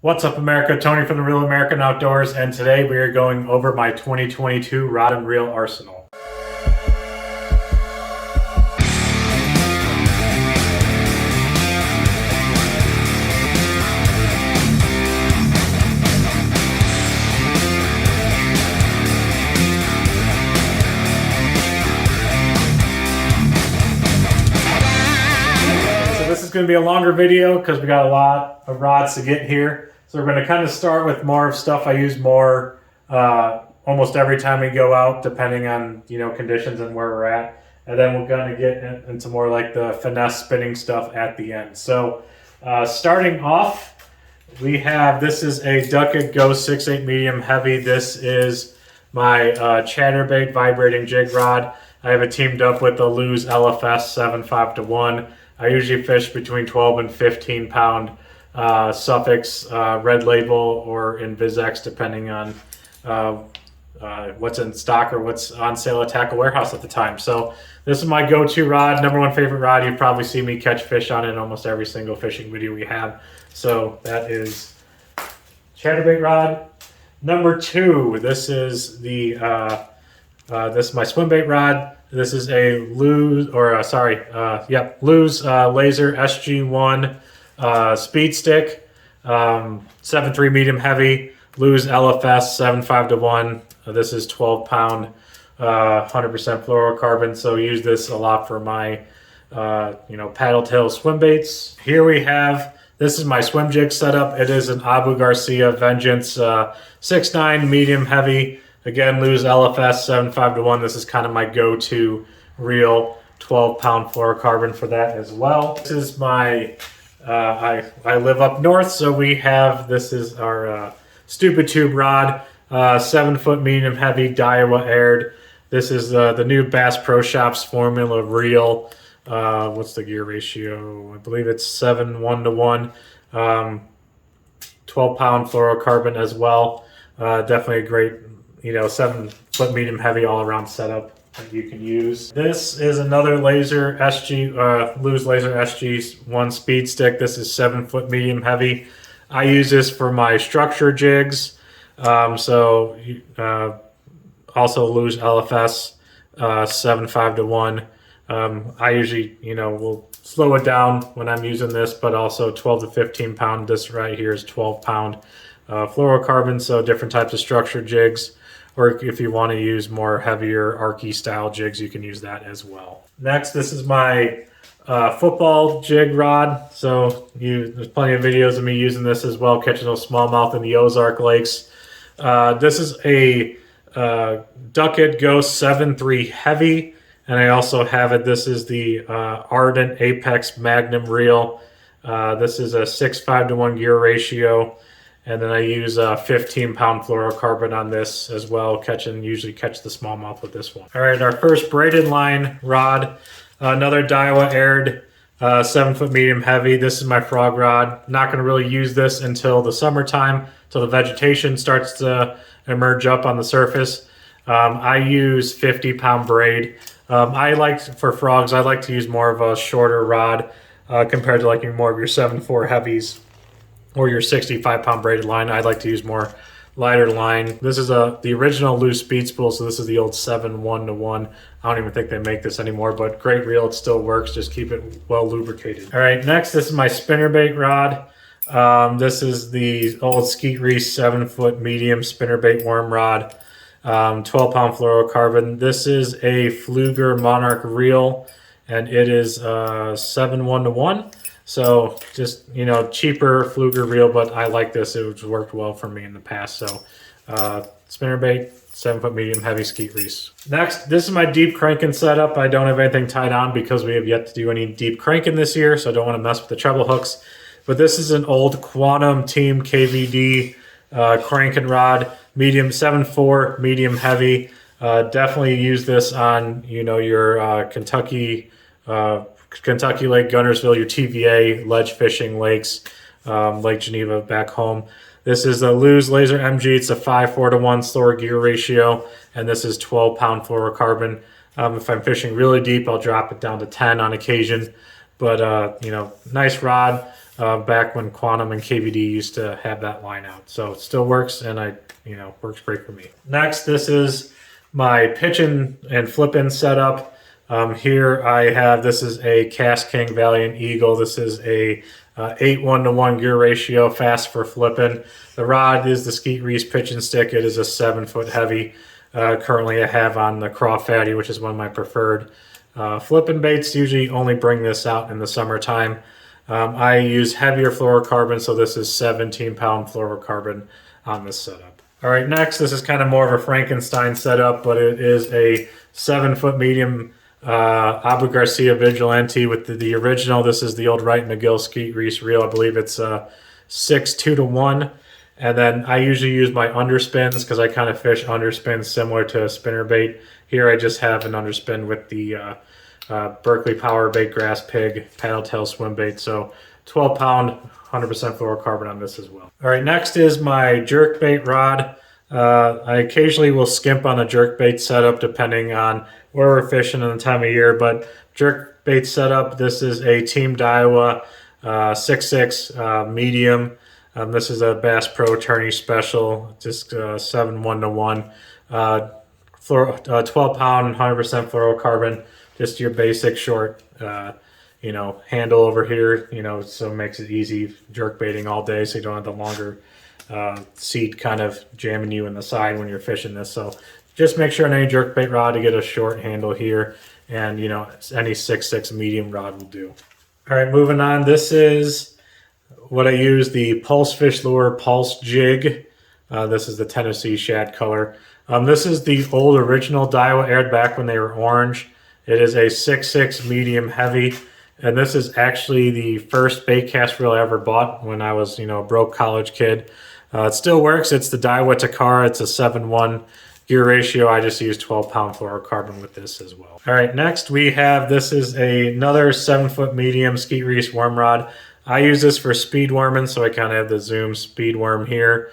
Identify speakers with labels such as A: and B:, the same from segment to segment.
A: What's up, America? Tony from the Real American Outdoors, and today we are going over my 2022 rod and reel arsenal. This is going to be a longer video because we got a lot of rods to get here. So we're going to kind of start with more of stuff I use more almost every time we go out, depending on conditions and where we're at. And then we're going to get into more like the finesse spinning stuff at the end. So starting off, we have, this is a Duckett Go 6/8 medium heavy. This is my chatterbait vibrating jig rod. I have it teamed up with the Lew's LFS 7.5-1. I usually fish between 12 and 15 pound Suffix Red Label or Invisex, depending on what's in stock or what's on sale at Tackle Warehouse at the time. So this is my go-to rod, number one favorite rod. You've probably seen me catch fish on it in almost every single fishing video we have. So that is chatterbait rod. Number two, this is the this is my swim bait rod. This is a Lew's, Lew's Laser SG1 speed stick, 7.3 medium heavy, Lew's LFS 7.5-1. This is 12 pound, 100% fluorocarbon. So I use this a lot for my, paddle tail swim baits. Here we have, this is my swim jig setup. It is an Abu Garcia Vengeance 6.9 medium heavy. Again, Lew's LFS 7.5-1. This is kind of my go-to reel, 12 pound fluorocarbon for that as well. This is my, I live up north, so we have, this is our Stupid Tube rod, 7 foot medium heavy, Daiwa aired. This is the new Bass Pro Shops formula reel. What's the gear ratio? I believe it's 7:1 to 1. 12 pound fluorocarbon as well. Definitely a great 7 foot medium heavy all around setup that you can use. This is another Laser SG, Lew's Laser SG1 speed stick. This is 7 foot medium heavy. I use this for my structure jigs. Also Lew's LFS 7.5-1. I usually, will slow it down when I'm using this, but also 12 to 15 pound. This right here is 12 pound fluorocarbon. So different types of structure jigs. Or if you want to use more heavier Arky style jigs, you can use that as well. Next, this is my football jig rod. So there's plenty of videos of me using this as well, catching those smallmouth in the Ozark Lakes. This is a Duckett Go 7.3 heavy, and I also have it. This is the Ardent Apex Magnum reel. This is a 6.5-1 gear ratio. And then I use a 15 pound fluorocarbon on this as well, usually catch the smallmouth with this one. All right, our first braided line rod, another Daiwa aired 7 foot medium heavy. This is my frog rod. Not gonna really use this until the summertime, till the vegetation starts to emerge up on the surface. I use 50 pound braid. For frogs, I like to use more of a shorter rod compared to more of your 7.4 heavies. Or your 65 pound braided line. I'd like to use more lighter line. This is the original Lew's speed spool, so this is the old 7:1-1. I don't even think they make this anymore, but great reel, it still works. Just keep it well lubricated. All right, next, this is my spinnerbait rod. This is the old Skeet Reese 7 foot medium spinnerbait worm rod, 12 pound fluorocarbon. This is a Pflueger Monarch reel, and it is 7:1-1. So just, cheaper Pflueger reel, but I like this. It's worked well for me in the past. So spinnerbait, 7 foot medium heavy Skeet Reese. Next, this is my deep cranking setup. I don't have anything tied on because we have yet to do any deep cranking this year, so I don't want to mess with the treble hooks. But this is an old Quantum Team KVD cranking rod, medium 7.4 medium heavy. Definitely use this on your Kentucky Lake, Gunnersville, your TVA, ledge fishing lakes, Lake Geneva back home. This is a Lew's Laser MG. It's a 5:4-1 slower gear ratio, and this is 12 pound fluorocarbon. If I'm fishing really deep, I'll drop it down to 10 on occasion. But, nice rod. back when Quantum and KVD used to have that line out. So it still works, and works great for me. Next, this is my pitching and flipping setup. Here I have, this is a Cast King Valiant Eagle. This is a 8:1 gear ratio, fast for flipping. The rod is the Skeet Reese pitching stick. It is a 7-foot heavy. Currently I have on the Craw Fatty, which is one of my preferred flipping baits. Usually only bring this out in the summertime. I use heavier fluorocarbon, so this is 17-pound fluorocarbon on this setup. All right, next, this is kind of more of a Frankenstein setup, but it is a 7-foot medium Abu Garcia Vigilante with the original. This is the old Wright McGill Skeet Reese reel. I believe it's 6:2-1. And then I usually use my underspins because I kind of fish underspins similar to a spinnerbait. Here I just have an underspin with the Berkeley Power Bait Grass Pig paddle tail swim bait. So 12-pound, 100% fluorocarbon on this as well. All right, next is my jerk bait rod. I occasionally will skimp on a jerk bait setup depending on where we're fishing and the time of year, but jerk bait setup, this is a Team Daiwa 6.6 medium. This is a Bass Pro Tourney Special, just 7:1-1. 12-pound, 100% fluorocarbon, just your basic short, handle over here, so it makes it easy jerk baiting all day, so you don't have the longer seat kind of jamming you in the side when you're fishing this. So just make sure on any jerk bait rod to get a short handle here, and any 6.6 medium rod will do. All right, moving on. This is what I use, the Pulse Fish Lure Pulse Jig. This is the Tennessee shad color. This is the old original Daiwa aired back when they were orange. It is a 6.6 medium heavy, and this is actually the first bait cast reel I ever bought when I was, a broke college kid. It still works. It's the Daiwa Takara. It's a 7:1 gear ratio. I just use 12-pound fluorocarbon with this as well. All right, next we have, this is another 7-foot medium Skeet Reese worm rod. I use this for speed worming, so I kind of have the Zoom speed worm here.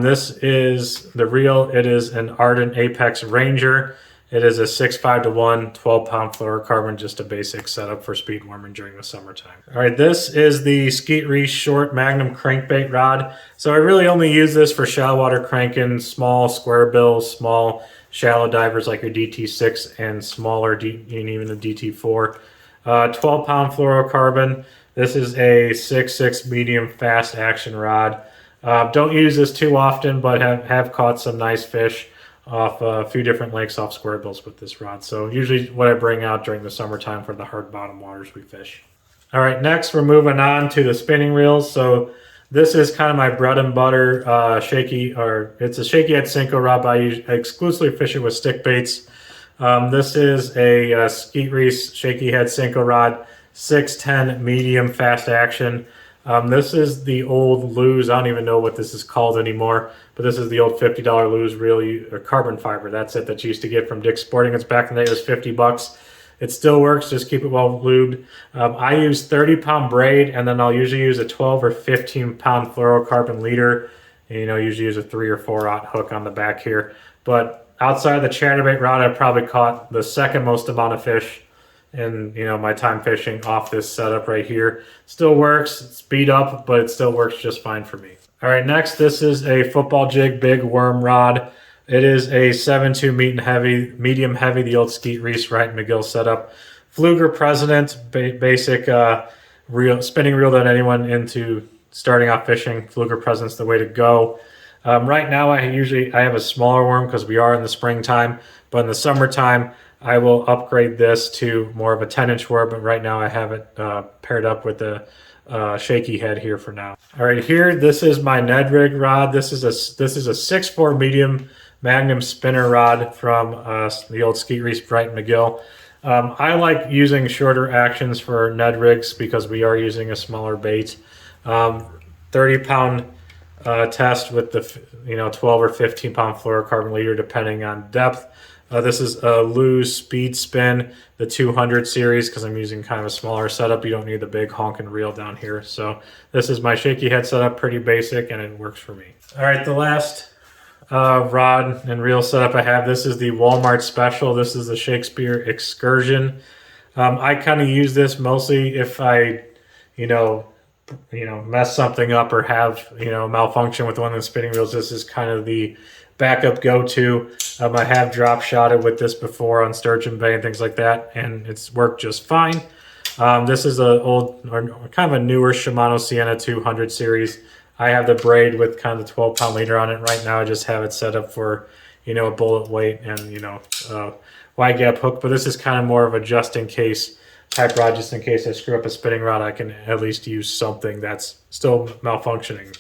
A: This is the reel. It is an Ardent Apex Ranger. It is a 6.5-1, 12-pound fluorocarbon, just a basic setup for speed worming during the summertime. All right, this is the Skeet Reese Short Magnum Crankbait Rod. So I really only use this for shallow water cranking, small square bills, small shallow divers like your DT6 and smaller, and even the DT4. 12-pound fluorocarbon. This is a 6.6 medium fast action rod. Don't use this too often, but have caught some nice fish off a few different lakes off square bills with this rod. So usually what I bring out during the summertime for the hard bottom waters we fish. All right, next we're moving on to the spinning reels. So this is kind of my bread and butter it's a shaky head Senko rod, but I exclusively fish it with stick baits. This is a Skeet Reese shaky head Senko rod, 6'10 medium fast action. This is the old Lose. I don't even know what this is called anymore, but this is the old $50 Lose reel, carbon fiber. That's it, that you used to get from Dick's Sporting Goods back in the day. It was $50. It still works. Just keep it well lubed. I use 30-pound braid, and then I'll usually use a 12 or 15-pound fluorocarbon leader. Usually use a 3 or 4/0 hook on the back here. But outside of the chatterbait rod, I probably caught the second most amount of fish in my time fishing off this setup right here. Still works. It's beat up, but it still works just fine for me. All right, next, this is a football jig big worm rod. It is a 7.2 medium heavy, the old Skeet Reese Wright McGill setup. Fluger President, basic spinning reel that anyone into starting off fishing. Fluger President's the way to go. Right now, I have a smaller worm because we are in the springtime, but in the summertime, I will upgrade this to more of a 10-inch worm, but right now I have it paired up with a shaky head here for now. All right, here, this is my Ned Rig rod. This is a 6.4 medium Magnum spinner rod from the old Skeet Reese Wright McGill. I like using shorter actions for Ned Rigs because we are using a smaller bait. 30-pound test with the 12 or 15-pound fluorocarbon leader depending on depth. This is a Lose Speed Spin, the 200 series, because I'm using kind of a smaller setup. You don't need the big honking reel down here. So this is my shaky head setup, pretty basic, and it works for me. All right, the last rod and reel setup I have, this is the Walmart Special. This is the Shakespeare Excursion. I kind of use this mostly if I, mess something up or have, malfunction with one of the spinning wheels, this is kind of the backup go-to. I have drop shotted with this before on Sturgeon Bay and things like that, and it's worked just fine. This is a old, or kind of a newer Shimano Sienna 200 series. I have the braid with kind of the 12-pound leader on it. Right now I just have it set up for, a bullet weight and, wide gap hook, but this is kind of more of a just in case type rod. Just in case I screw up a spinning rod, I can at least use something that's still malfunctioning.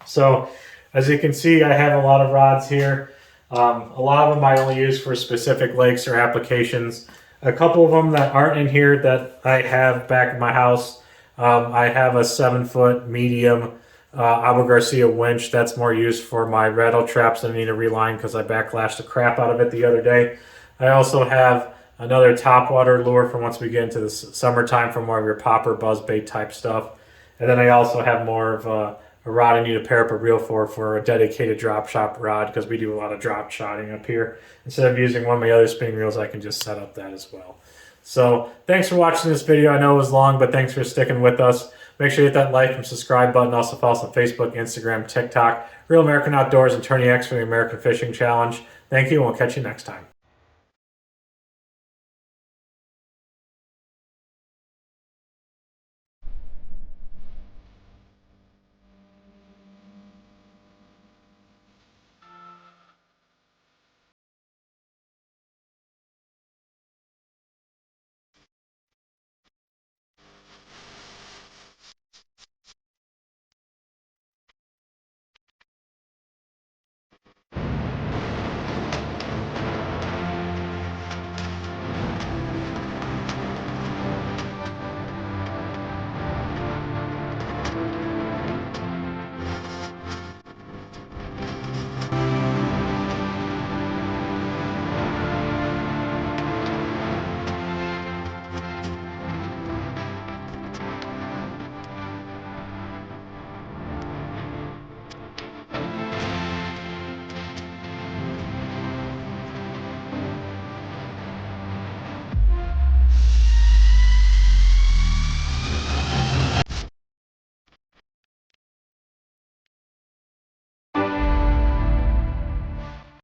A: So as you can see, I have a lot of rods here. A lot of them I only use for specific lakes or applications. A couple of them that aren't in here that I have back in my house. I have a 7-foot medium Abu Garcia winch that's more used for my rattle traps that I need to reline because I backlashed the crap out of it the other day. I also have another topwater lure for once we get into the summertime for more of your popper buzzbait type stuff. And then I also have more of a rod I need to pair up a reel for a dedicated drop shot rod because we do a lot of drop shotting up here. Instead of using one of my other spinning reels, I can just set up that as well. So thanks for watching this video. I know it was long, but thanks for sticking with us. Make sure you hit that like and subscribe button. Also follow us on Facebook, Instagram, TikTok, Real American Outdoors, and Tourney X for the American Fishing Challenge. Thank you, and we'll catch you next time.